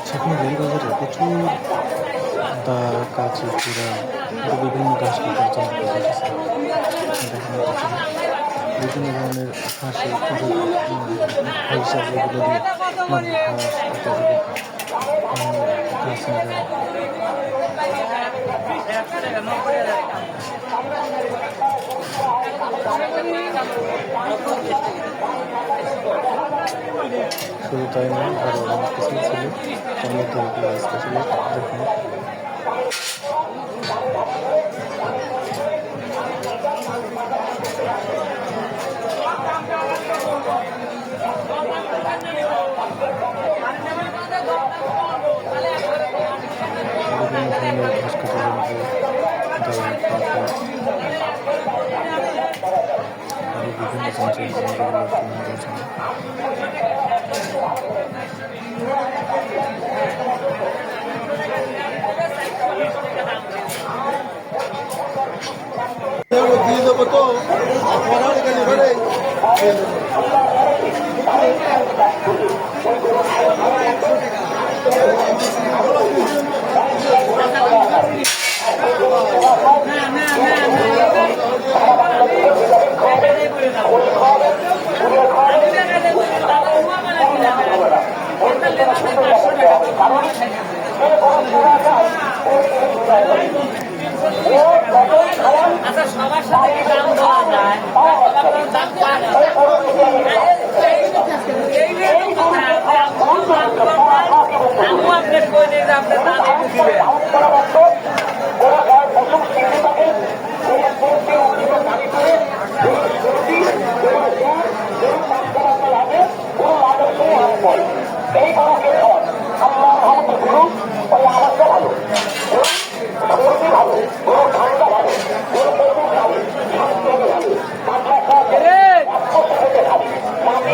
সেখানে রেলবাজারে প্রচুর দা, কাঁচি, চূড়া আরও বিভিন্ন ঘাস কাটার যন্ত্র রয়েছে। দেখানো যাচ্ছে বিভিন্ন ধরনের ঘাসের হিসাব যেগুলো দিয়ে মানুষ ঘাস ইত্যাদি গাছ নেবে। শুধু তাই নয়, আরও অনেক কিছু ছিল, তার মধ্যে এগুলো স্পেশালি দেখুন। বিভিন্ন ধরনের ঘাস কাটার যন্ত্র, দা, পাখা আরও বিভিন্ন যন্ত্রের যেগুলো রয়েছে। দিয়ে দেবো তো আচ্ছা সবার সাথে দাম দেওয়া যায়, দাম পায় না। আমি আপনার কই নেই যে আপনার দাম একটু দিবেন।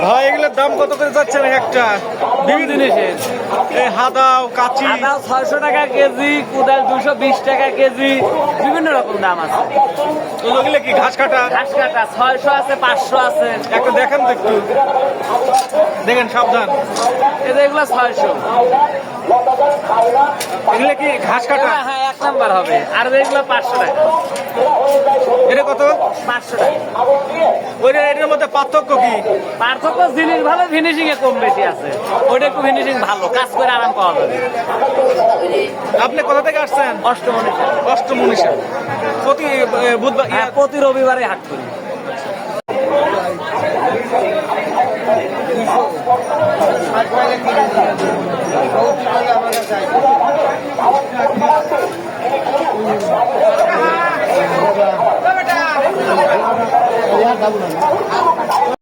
ভাই এগুলোর দাম কত করে যাচ্ছে না একটা? বিভিন্ন জিনিসের এই হাদাও, কাঁচি, আদা 600 টাকা কেজি, কোদাল 220 টাকা কেজি, বিভিন্ন রকম দাম আছে। ওগুলো কি ঘাস কাটা? ঘাস কাটা 600 আছে, 500 আছে। একটা দেখেন তো একটু, দেখেন সাবধান। এগুলো 600। এগুলো কি ঘাস কাটা? হ্যাঁ 1 নাম্বার হবে। আর এগুলো 500 টাকা। এটা কত? 500 টাকা। ওইটা এটার মধ্যে পার্থক্য কি? পার্থক্য জিনিস ভালো, ফিনিশিং এ কম বেশি আছে। ওইটা একটু ফিনিশিং ভালো, কাজ করে আরাম পাওয়া যাবে। আপনি কোথা থেকে আসছেন? অষ্টমনিশা। অষ্টমনীষা। প্রতি বুধবার হ্যাঁ, প্রতি রবিবারে হাট করি। খাবো না।